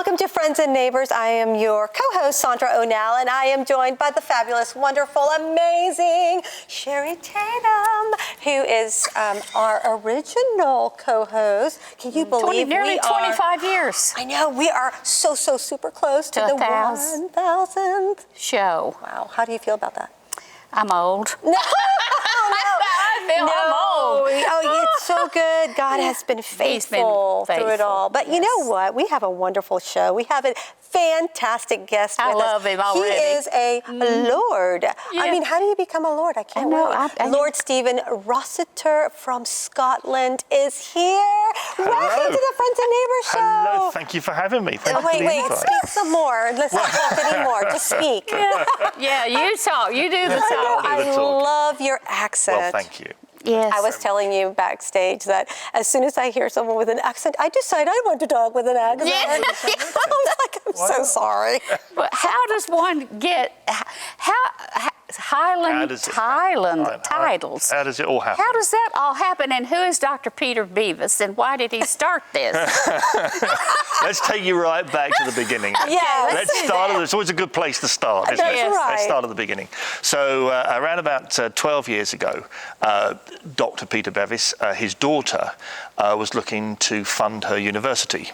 Welcome to Friends and Neighbors. I am your co-host, Sandra O'Neill, and I am joined by the fabulous, wonderful, amazing Sherry Tatum, who is our original co-host. Can you believe nearly 25 years. I know, we are so super close to the 1,000th show. Wow, how do you feel about that? I'm old. No, I feel I'm old. Oh, it's so good. God has been faithful through it all. But you know what? We have a wonderful show. We have a fantastic guest with us. I love him already. He is a Lord. Yeah. I mean, how do you become a Lord? I can't wait. Lord Stephen Lassiter from Scotland is here. Welcome to the Friends and Neighbors show. Hello, thank you for having me. Wait, speak some more. Let's not talk anymore. Just speak. Yeah, you talk. You do the talk. I love your accent. Well, thank you. Yes. I was telling you backstage that as soon as I hear someone with an accent, I decide I want to talk with an accent. Yeah. I'm so sorry. But how does one get Highland titles? How does it all happen? How does that all happen? And who is Dr. Peter Beavis? And why did he start this? Let's take you right back to the beginning. Yeah, let's start. It's always a good place to start, isn't it? Right. Let's start at the beginning. So around about 12 years ago, Dr. Peter Beavis, his daughter, was looking to fund her university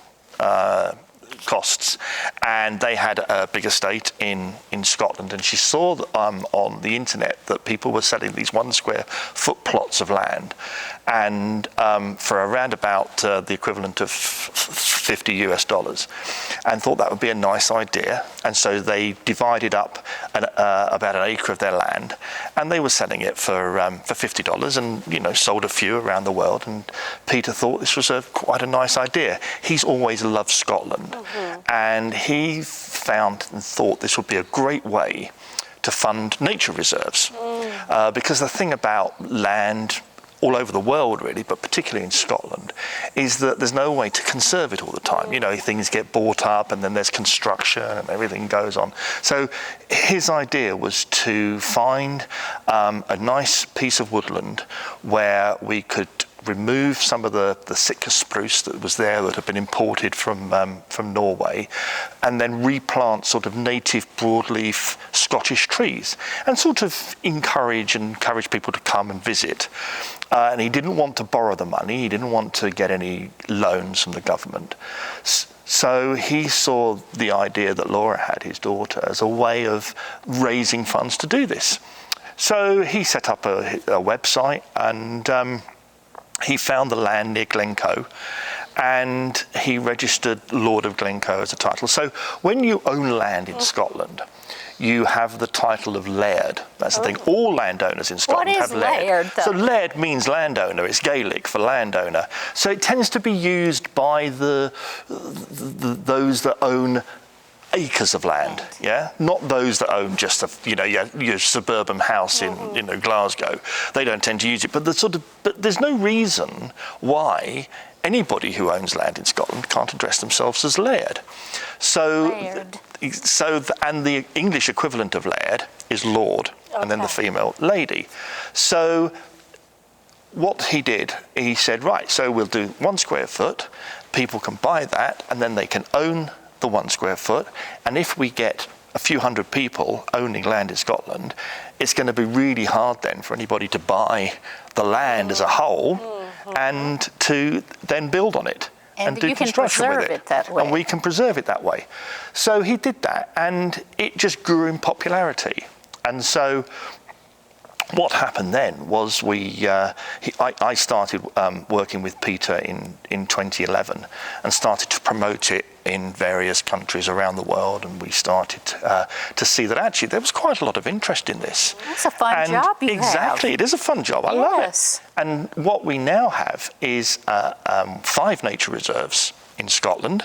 costs, and they had a big estate in Scotland, and she saw on the internet that people were selling these 1 square foot plots of land, and for around about the equivalent of $50 US, and thought that would be a nice idea. And so they divided up about an acre of their land, and they were selling it for $50, and sold a few around the world. And Peter thought this was quite a nice idea. He's always loved Scotland, and he found and thought this would be a great way to fund nature reserves, because the thing about land all over the world, really, but particularly in Scotland, is that there's no way to conserve it all the time. Things get bought up, and then there's construction, and everything goes on. So his idea was to find a nice piece of woodland where we could remove some of the Sitka spruce that was there that had been imported from Norway, and then replant sort of native broadleaf Scottish trees, and sort of encourage people to come and visit. And he didn't want to borrow the money. He didn't want to get any loans from the government. So he saw the idea that Laura had, his daughter, as a way of raising funds to do this. So he set up a website, and he found the land near Glencoe, and he registered Lord of Glencoe as a title. So when you own land in Scotland, you have the title of Laird. That's the thing. All landowners in Scotland have Laird. So Laird means landowner. It's Gaelic for landowner. So it tends to be used by those that own acres of land, not those that own just your suburban house in Glasgow. They don't tend to use it, but there's no reason why anybody who owns land in Scotland can't address themselves as Laird. And the English equivalent of Laird is Lord, and then the female lady. So what he did, he said, right, so we'll do 1 square foot. People can buy that, and then they can own the 1 square foot. And if we get a few hundred people owning land in Scotland, it's going to be really hard then for anybody to buy the land as a whole and to then build on it and do construction with it. And we can preserve it that way. So he did that, and it just grew in popularity. And so what happened then was I started working with Peter in 2011 and started to promote it in various countries around the world, and we started to see that actually there was quite a lot of interest in this. That's a fun job you have. Exactly, it is a fun job. I love it. And what we now have is 5 nature reserves in Scotland.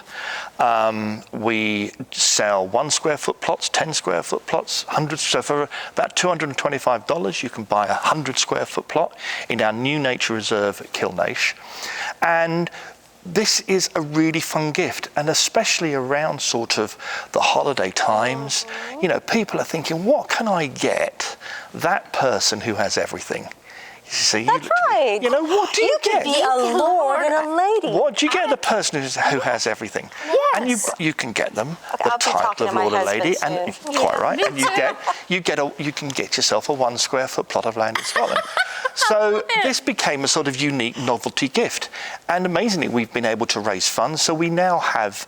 We sell 1 square foot plots, 10 square foot plots, 100. So for about $225, you can buy a 100 square foot plot in our new nature reserve at Kilnash. And this is a really fun gift, and especially around sort of the holiday times, people are thinking, what can I get that person who has everything? See, that's right. What do you get? You could be a lord and a lady. What do you get the person who has everything? Yes. And you can get them the I'll be title talking of to my Lord or husband Lady, soon. and Yeah. quite right. Me And too. you can get yourself a 1 square foot plot of land in Scotland. So this became a sort of unique novelty gift, and amazingly, we've been able to raise funds. So we now have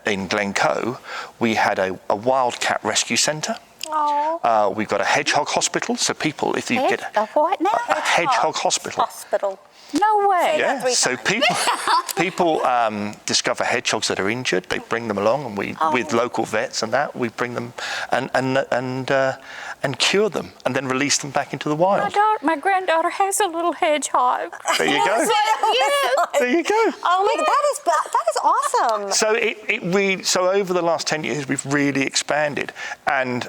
in Glencoe, we had a wildcat rescue centre. Oh. We've got a hedgehog hospital, so people, if you get A what now? a hedgehog hospital. Hospital. No way. Yeah. 3 So times. people discover hedgehogs that are injured. They bring them along, and with local vets and that, we bring them and cure them, and then release them back into the wild. My granddaughter has a little hedgehog. There you go. There you go. Oh my, that is awesome. So so over the last 10 years, we've really expanded, and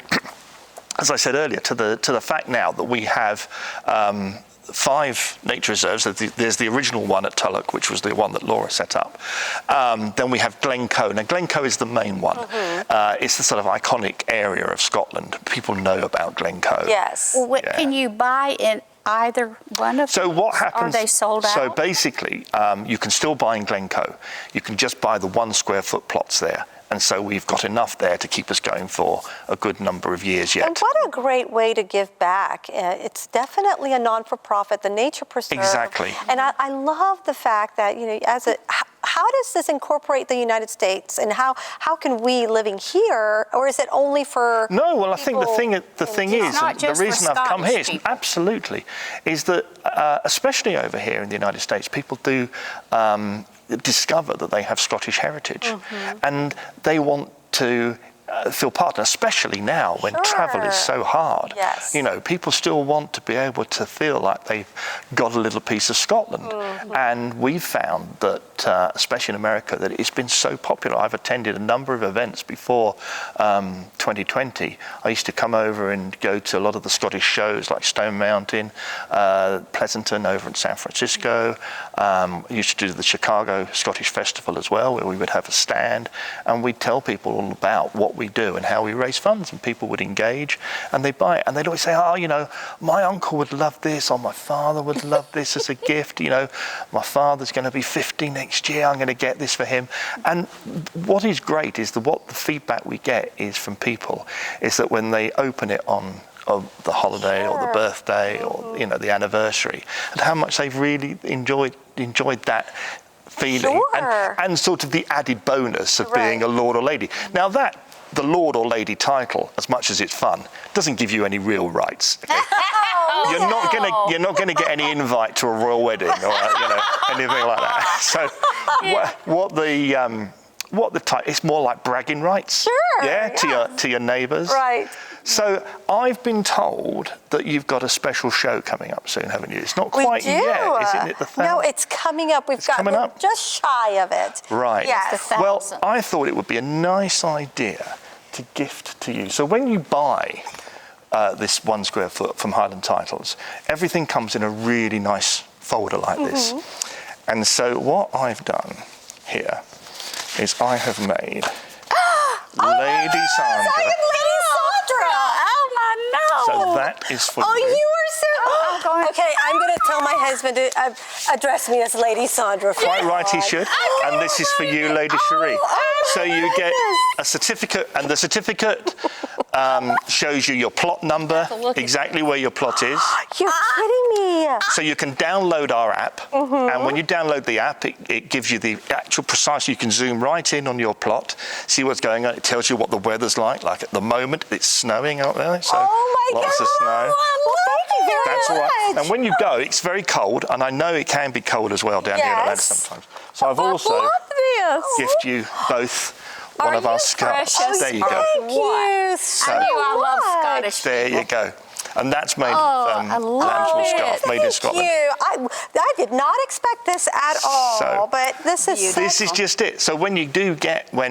as I said earlier, to the fact now that we have 5 nature reserves. There's the original one at Tulloch, which was the one that Laura set up. Then we have Glencoe. Now, Glencoe is the main one. It's the sort of iconic area of Scotland. People know about Glencoe. Yes. Well, Yeah. Can you buy in either one of So these? what happens? Are they sold out? So basically, you can still buy in Glencoe. You can just buy the 1 square foot plots there. And so we've got enough there to keep us going for a good number of years yet. And what a great way to give back. It's definitely a non-for-profit, the Nature Preserve. Exactly. And I love the fact that, how does this incorporate the United States, and how can we living here, or is it only for No, well, I think the thing is, It's not and the just for reason I've come here is Scottish people. absolutely, is that especially over here in the United States, people do discover that they have Scottish heritage, and they want to feel part, especially now when travel is so hard. Yes. People still want to be able to feel like they've got a little piece of Scotland. And we've found that, especially in America, that it's been so popular. I've attended a number of events before 2020. I used to come over and go to a lot of the Scottish shows like Stone Mountain, Pleasanton over in San Francisco. I used to do the Chicago Scottish Festival as well, where we would have a stand and we'd tell people all about what we do and how we raise funds, and people would engage and they'd buy it, and they'd always say, my uncle would love this, or my father would love this as a gift. My father's going to be 50 next year, I'm going to get this for him. And what is great is what the feedback we get is from people is that when they open it on the holiday or the birthday or the anniversary, and how much they've really enjoyed that feeling, and sort of the added bonus of being a Lord or Lady. Now the Lord or Lady title, as much as it's fun, doesn't give you any real rights. Okay? You're not gonna get any invite to a royal wedding or anything like that. So what the title? It's more like bragging rights. To your neighbours. Right. So I've been told that you've got a special show coming up soon, haven't you? It's not quite we do. yet, isn't it? No, it's coming up. We're just shy of it. Right. Yes. Well, I thought it would be a nice idea to gift to you. So when you buy this 1 square foot from Highland Titles, everything comes in a really nice folder like this. And so what I've done here is I have made Lady Sandra. I am Lady Sandra. Oh, my no. So that is for Oh, you. you are so... Okay, I'm going to tell my husband to address me as Lady Sandra. Quite right, he should. And this is for you, Lady Cherie. So you get a certificate, and the certificate shows you your plot number, exactly where your plot is. You're kidding me. So you can download our app, and when you download the app, it gives you the actual precise. You can zoom right in on your plot, see what's going on. It tells you what the weather's like. Like at the moment, it's snowing out there, so lots of snow. Well, thank you very That's all right. much. And when you go, it's very cold, and I know it can be cold as well down here in Atlanta sometimes. So I've also gift you both one of our scarves. There you go. Thank you so I knew I love much. Scottish. There you go. And that's made I love lambswool it. scarf, made in Scotland. Thank you. I did not expect this at all, So, but this is This is just it. So when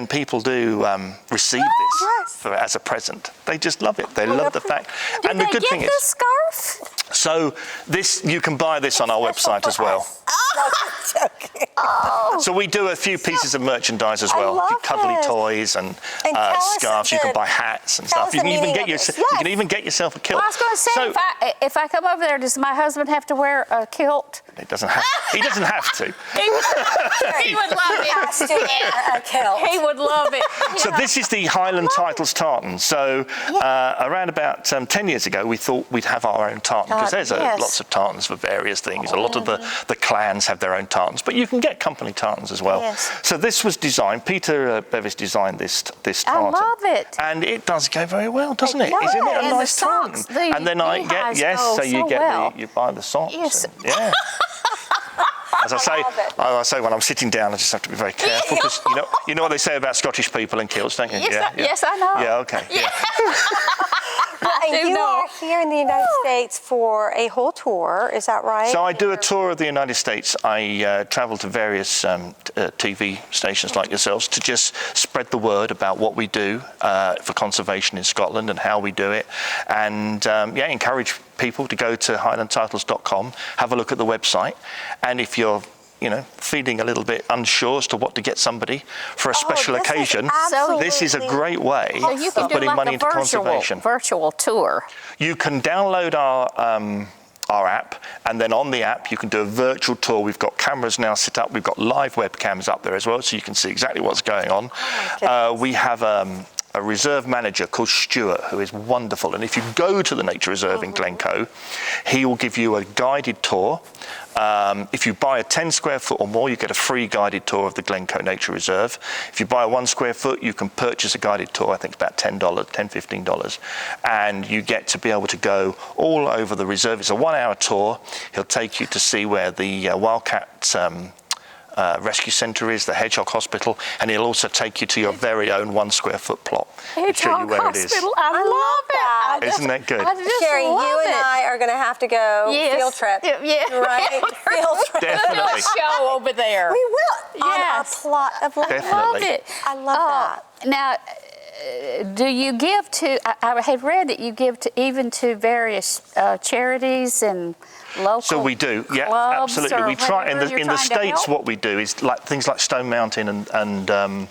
people do receive this as a present, they just love it. They love the fact. And the good thing is, this scarf? so you can buy this on our website as well. No, I'm joking. So we do a few pieces of merchandise as I well. love Cuddly it. toys and And tell us scarves. You can the- buy hats and tell stuff. us You the can even meaning get of this. you can Yes. even get yourself a kilt. Well, I was going to say, So, if I come over there, does my husband have to wear a kilt? he doesn't have to. He would love it. Has to wear a kilt. He would love it. So this is the Highland Titles tartan. So around about 10 years ago, we thought we'd have our own tartan because there's yes. lots of tartans for various things. A lot of the clans have their own tartans, but you can get company tartans as well. Yes. So this was designed. Peter Bevis designed this I tartan. love it. And it does go very well, doesn't it? does. Isn't it a And the nice tartan? socks, the And then I get beehives go so you so get well. you buy the socks. Yes. and- yeah. As I say, when I'm sitting down, I just have to be very careful because you know what they say about Scottish people and kilts, don't you? Yes, I know. Yeah, okay. Yeah. And do you know. are here in the United States for a whole tour, is that right? So I do a tour of the United States. I travel to various TV stations like yourselves to just spread the word about what we do for conservation in Scotland and how we do it, and encourage people to go to highlandtitles.com, have a look at the website, and if you're feeling a little bit unsure as to what to get somebody for a special this is occasion, this is a absolutely great way So you can of do putting like money a into conservation. virtual tour. You can download our app, and then on the app you can do a virtual tour. We've got cameras now set up. We've got live webcams up there as well, so you can see exactly what's going on. We have a reserve manager called Stuart, who is wonderful. And if you go to the Nature Reserve in Glencoe, he will give you a guided tour. If you buy a 10 square foot or more, you get a free guided tour of the Glencoe Nature Reserve. If you buy a 1 square foot, you can purchase a guided tour. I think it's about $10, $15. And you get to be able to go all over the reserve. It's a 1 hour tour. He'll take you to see where the wildcat rescue centre is, the Hedgehog Hospital, and he'll also take you to your very own 1 square foot plot. He'll show you where it is. I love that. Isn't that good? I just Sherry, love you and it. I are going to have to go field trip. Yeah. Right? Field trip. Do a Definitely. show over there. We will. Yes. On a plot of land. Definitely. Love it. I love that. Now, do you give to? I had read that you give to even to various charities and local. So we do, yeah, clubs absolutely. or We try in whatever you're the trying to States. help? What we do is like things like Stone Mountain and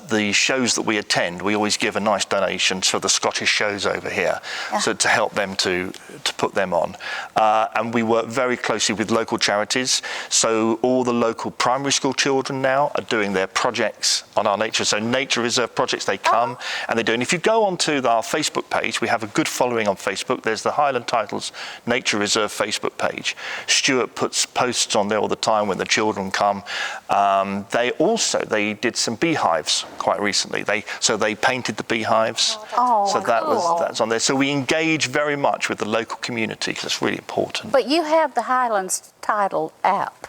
the shows that we attend. We always give a nice donation for the Scottish shows over here, so to help them to put them on. And we work very closely with local charities. So all the local primary school children now are doing their projects on our nature. So nature reserve projects, they come and they do. And if you go onto our Facebook page, we have a good following on Facebook. There's the Highland Titles Nature Reserve Facebook page. Stuart puts posts on there all the time when the children come. They did some beehives quite recently. They painted the beehives. So that's on there. So we engage very much with the local community because it's really important. But you have the Highlands Title app,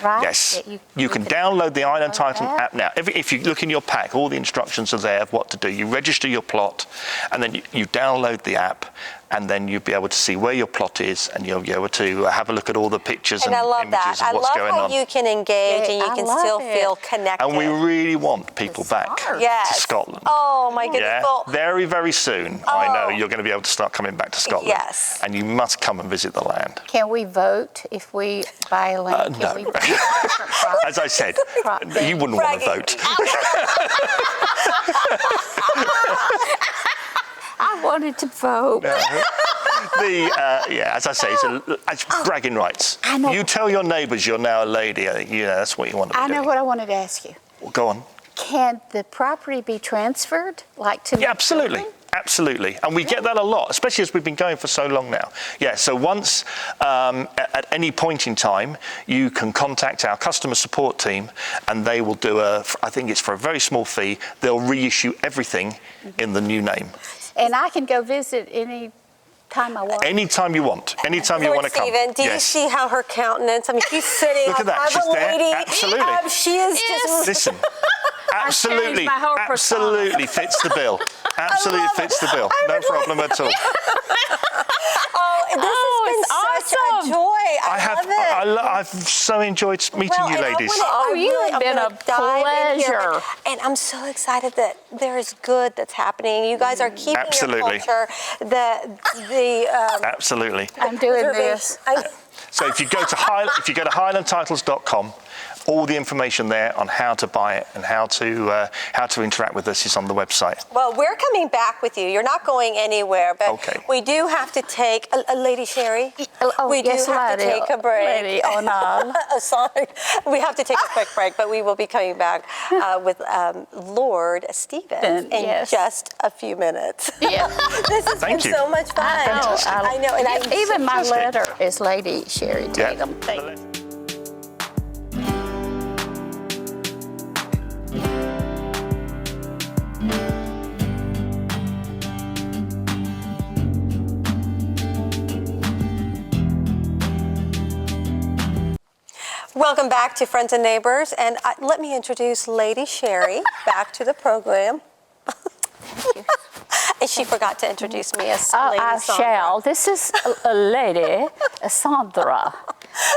right? Yes, That you can download the Island Titan app now. If you look in your pack, all the instructions are there of what to do. You register your plot, and then you download the app, and then you'll be able to see where your plot is, and you'll be able to have a look at all the pictures and I love images that. of what's going I love on. how you can engage and you I can love still it. feel connected. And we really want people back Yes. to Scotland. Oh my goodness. Yeah, Well, very, very soon. I know you're going to be able to start coming back to Scotland. Yes. And you must come and visit the land. Can we vote if we buy land? No. Can we vote? As I said, you wouldn't want to vote. I wanted to vote. As I say, it's bragging rights. I know. You tell your neighbours you're now a lady. That's what you want to be I know doing. what I wanted to ask you. Well, go on. Can the property be transferred, like to? Yeah, absolutely. children? Absolutely. And we get that a lot, especially as we've been going for so long now. Yeah, so once, at any point in time, you can contact our customer support team and they will do I think it's for a very small fee, they'll reissue everything in the new name. And I can go visit any time I want. Anytime you want. Anytime you Lord want to come. Stephen, do you Yes. see how her countenance? I mean, she's sitting. Look at that. I'm She's a there. lady. Absolutely. She is just. Listen, absolutely, my whole persona. absolutely fits the bill. Absolutely fits the bill. No problem at all. Oh, this has been such awesome. a joy. I love it. I've so enjoyed meeting you ladies. You've been a pleasure. And I'm so excited that there is good that's happening. You guys are keeping Absolutely. your culture. Absolutely. I'm doing preservation. this. So if you go to highlandtitles.com, all the information there on how to buy it and how to interact with us is on the website. Well, we're coming back with you. You're not going anywhere, but Okay. we do have to take Lady Sherry. Oh, we yes, do have to lady. take a break. Lady, oh no. Oh, sorry. We have to take a quick break, but we will be coming back with Lord Stephen in Yes. just a few minutes. Yeah. This has Thank been you. so much fun. I know. And Even my Fantastic. letter is Lady Sherry Tatum. Yeah. Welcome back to Friends and Neighbors, and let me introduce Lady Sherry back to the program. And she forgot to introduce me as Lady I Sandra. shall. This is a lady, Sandra,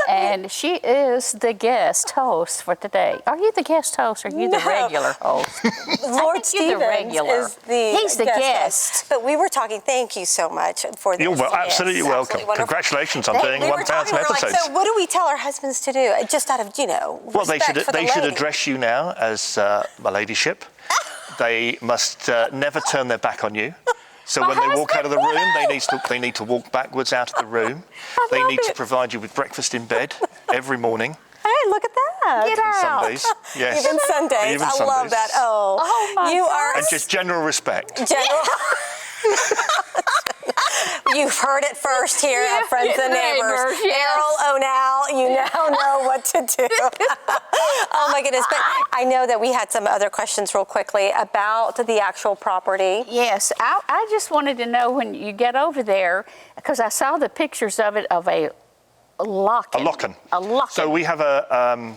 and she is the guest host for today. Are you the guest host or are you the No. regular host? Lord you're the Stevens regular. is the He's the guest. host. But we were talking, thank you so much for this. You're Yes, absolutely welcome. wonderful. Congratulations on We doing were 1,000 talking, we were like, episodes. so what do we tell our husbands to do? Just out of, Well, they respect for the should lady. address you now as my ladyship. They must never turn their back on you. So when they walk out of the room, they need to walk backwards out of the room. They love need to it. provide you with breakfast in bed every morning. Hey, look at that. Get out. Sundays, yes. Even Sundays. Even I love Sundays. that. Oh, Oh, my you God. are And just general respect. general. You've heard it first here at Friends and Neighbors. Yes. Errol O'Neill, you now know what to do. Oh my goodness. But I know that we had some other questions real quickly about the actual property. Yes, I just wanted to know when you get over there, because I saw the pictures of it of a locken. A locken. A locken. So we have a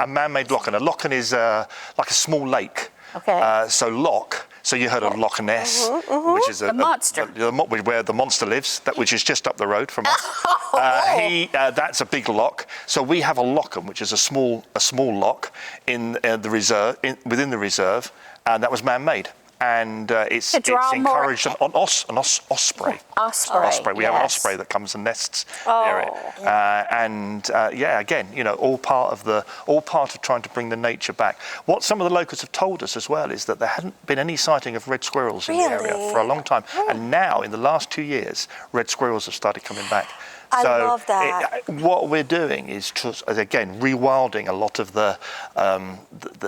man-made locken. A locken is like a small lake. Okay. So loch. So you heard of Loch Ness, which is The monster. where the monster lives, which is just up the road from us. That's a big loch. So we have a locken, which is a small loch in the reserve, within the reserve, and that was man-made. And it's draw more- encouraged an osprey. Osprey, We have an yes. osprey that comes and nests near it. Again, all part of trying to bring the nature back. What some of the locals have told us as well is that there hadn't been any sighting of red squirrels in the area Really? for a long time, and now in the last 2 years, red squirrels have started coming back. I So love that. what we're doing is again rewilding a lot of the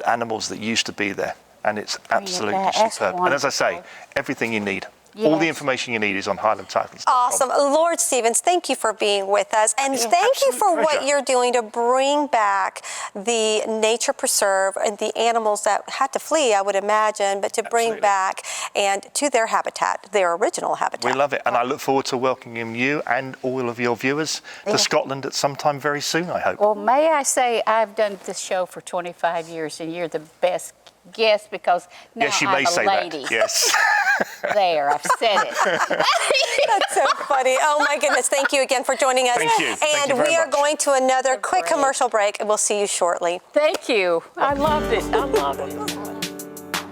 animals that used to be there. And it's absolutely back. That's superb. And as I say, wonderful. everything you need. All the Yes. information you need is on highlandtitles.com. Awesome. Lord Stevens, thank you for being with us. And It's an thank you absolute for what pleasure. you're doing to bring back the nature preserve and the animals that had to flee, I would imagine, but to bring Absolutely. back and to their habitat, their original habitat. We love it. And I look forward to welcoming you and all of your viewers to Scotland at some time very soon, I hope. Well, may I say I've done this show for 25 years, and you're the best guest because now Yes, you I'm may a say lady. that. Yes. There, I've said it. That's so funny. Oh my goodness. Thank you again for joining us. Thank you. Thank And you very we are much. going to another You're quick great. commercial break, and we'll see you shortly. Thank you. I loved it. I loved it.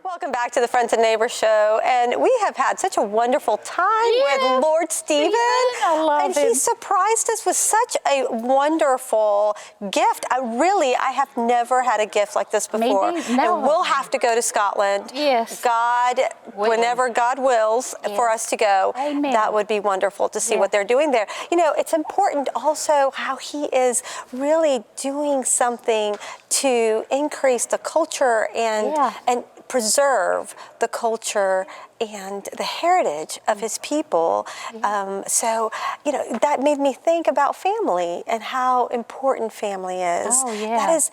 Welcome back to the Friends and Neighbors show, and we have had such a wonderful time Yes. with Lord Stephen. I love and him. he surprised us with such a wonderful gift. I have never had a gift like this Me before. neither. No. And we'll have to go to Scotland. Yes. God, Willing. whenever God wills for Yes. us to go, Amen. that would be wonderful to see Yeah. what they're doing there. You know, it's important also how he is really doing something to increase the culture and preserve the culture and the heritage of his people. That made me think about family and how important family is. Oh, yeah. That is,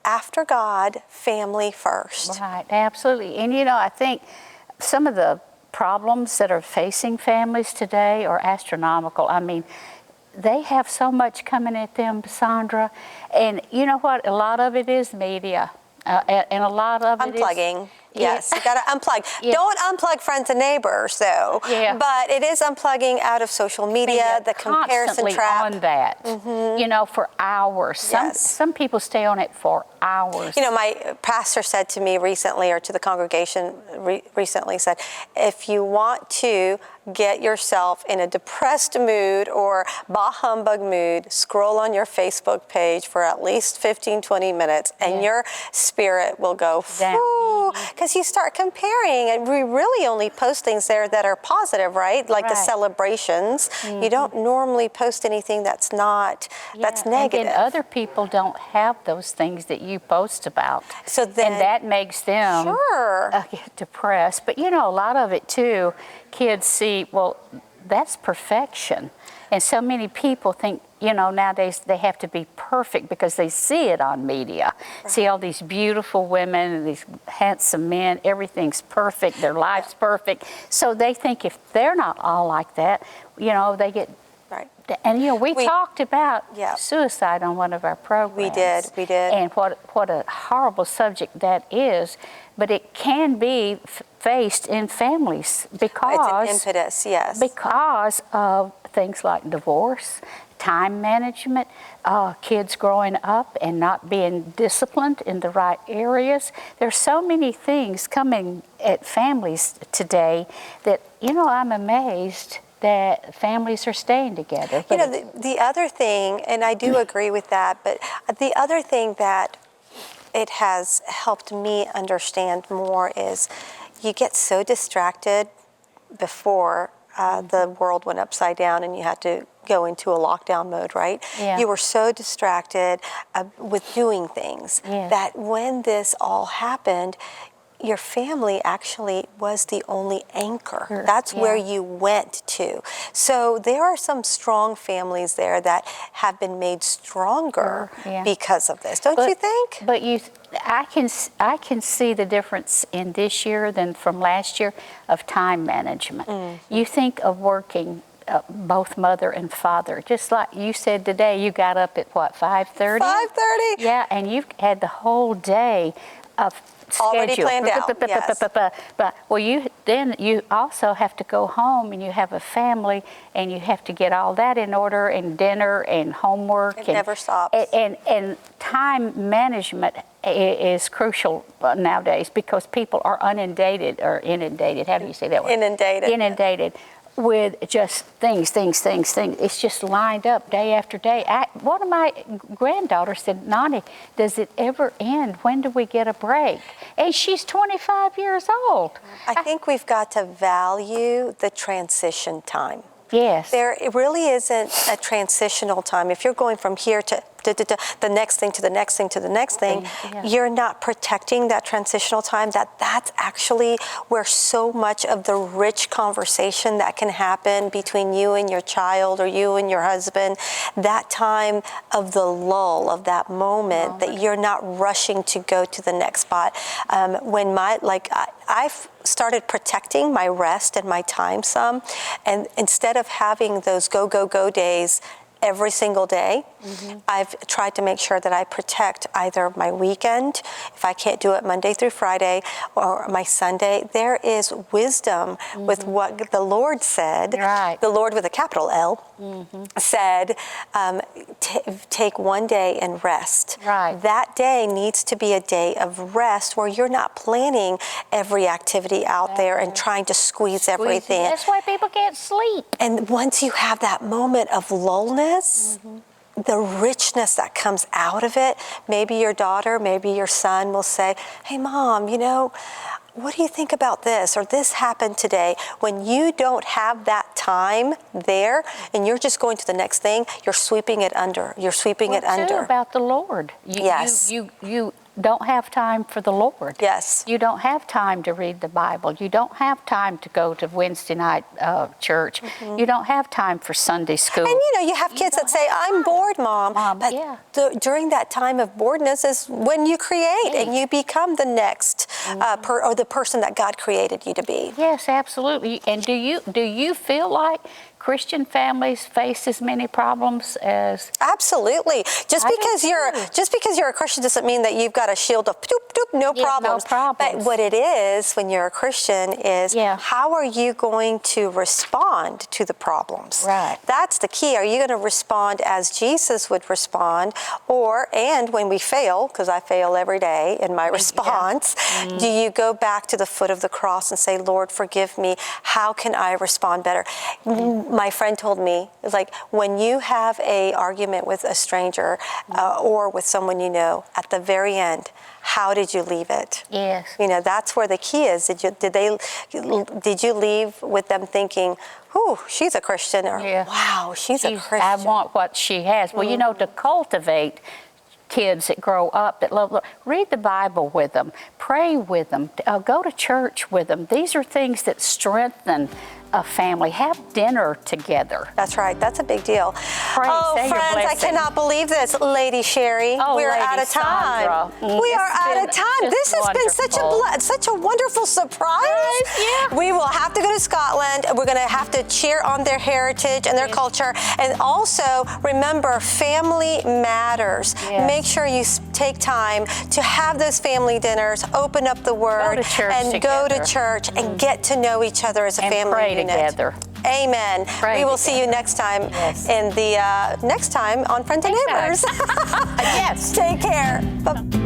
after God, family first. Right, absolutely. And I think some of the problems that are facing families today are astronomical. I mean, they have so much coming at them, Sandra. And you know what? A lot of it is media. And a lot of it is... Unplugging. Yes, you got to unplug. Yeah. Don't unplug friends and neighbors, though. Yeah. But it is unplugging out of social media, the comparison Constantly trap. on that, you know, for hours. Some people stay on it for hours. You know, my pastor said to me recently, or to the congregation recently, said, if you want to get yourself in a depressed mood or bah humbug mood, scroll on your Facebook page for at least 15, 20 minutes, and your spirit will go, because you start comparing, and we really only post things there that are positive, right? Like the celebrations. You don't normally post anything that's not, that's negative. And then other people don't have those things that you post about. So then, and that makes them get depressed. But you know, a lot of it too, kids see, well, that's perfection. And so many people think, you know, nowadays they have to be perfect because they see it on media. See all these beautiful women and these handsome men, everything's perfect, their life's perfect. So they think if they're not all like that, you know, they get... And, you know, we talked about suicide on one of our programs. We did. And what a horrible subject that is. But it can be faced in families because... It's an impetus, yes. Because of things like divorce, time management, kids growing up and not being disciplined in the right areas. There's so many things coming at families today that, you know, I'm amazed that families are staying together. You know, the other thing, and I do agree with that, but the other thing that it has helped me understand more is you get so distracted before the world went upside down and you had to go into a lockdown mode, right? Yeah. You were so distracted with doing things that when this all happened, your family actually was the only anchor. That's where you went to. So there are some strong families there that have been made stronger because of this. Don't you think? But I can see the difference in this year than from last year of time management. You think of working both mother and father. Just like you said today, you got up at what, 5:30? 5:30. Yeah, and you've had the whole day of already schedule. planned out. Yes. But well, you also have to go home and you have a family and you have to get all that in order, and dinner and homework. It never stops. And time management is crucial nowadays because people are inundated. How do you say that word? Inundated with just things. It's just lined up day after day. One of my granddaughters said, "Nani, does it ever end? When do we get a break?" And she's 25 years old. I think we've got to value the transition time. Yes. It really isn't a transitional time. If you're going from here to the next thing to the next thing to the next thing, you're not protecting that transitional time. That's actually where so much of the rich conversation that can happen between you and your child or you and your husband, that time of the lull, of that moment that you're not rushing to go to the next spot. I've started protecting my rest and my time some, and instead of having those go days every single day, I've tried to make sure that I protect either my weekend, if I can't do it Monday through Friday, or my Sunday. There is wisdom with what the Lord said. The Lord with a capital L said, take one day and rest. That day needs to be a day of rest where you're not planning every activity out there and trying to squeeze everything in. That's why people can't sleep. And once you have that moment of lullness, the richness that comes out of it, maybe your daughter, maybe your son will say, "Hey, Mom, you know, what do you think about this?" Or "This happened today." When you don't have that time there and you're just going to the next thing, you're sweeping it under. You're sweeping it under. Too, about the Lord. You don't have time for the Lord. Yes. You don't have time to read the Bible. You don't have time to go to Wednesday night church. You don't have time for Sunday school. And you know, you have kids that say, "I'm bored, Mom." But during that time of boredness is when you create and you become the next or the person that God created you to be. Yes, absolutely. And do you feel like Christian families face as many problems as Absolutely. Just because you're a Christian doesn't mean that you've got a shield of doop, doop, no problems. No problems. But what it is when you're a Christian is how are you going to respond to the problems? Right. That's the key. Are you going to respond as Jesus would respond, and when we fail, because I fail every day in my response, do you go back to the foot of the cross and say, Lord, forgive me. How can I respond better? My friend told me, it's like when you have a argument with a stranger or with someone you know, at the very end, how did you leave it? Yes. You know, that's where the key is. Did you leave with them thinking, "Ooh, she's a Christian," or "Wow, she's a Christian. I want what she has." Well, you know, to cultivate kids that grow up that love, read the Bible with them, pray with them, go to church with them. These are things that strengthen a family. Have dinner together. That's right. That's a big deal. Pray, say your friends, I blessing. cannot believe this, Lady Sherry. We're Lady out of time. Sandra. We are out of time. This has been such a wonderful surprise. Yeah. We will have to go to Scotland. We're going to have to cheer on their heritage and their culture. And also, remember, family matters. Yes. Make sure you take time to have those family dinners, open up the Word, go to church and together. go to church and get to know each other as a and family pray unit. together. Amen. Pray we will together. see you next time Yes. in the next time on Friends and Neighbors. Yes. Take care. Bye.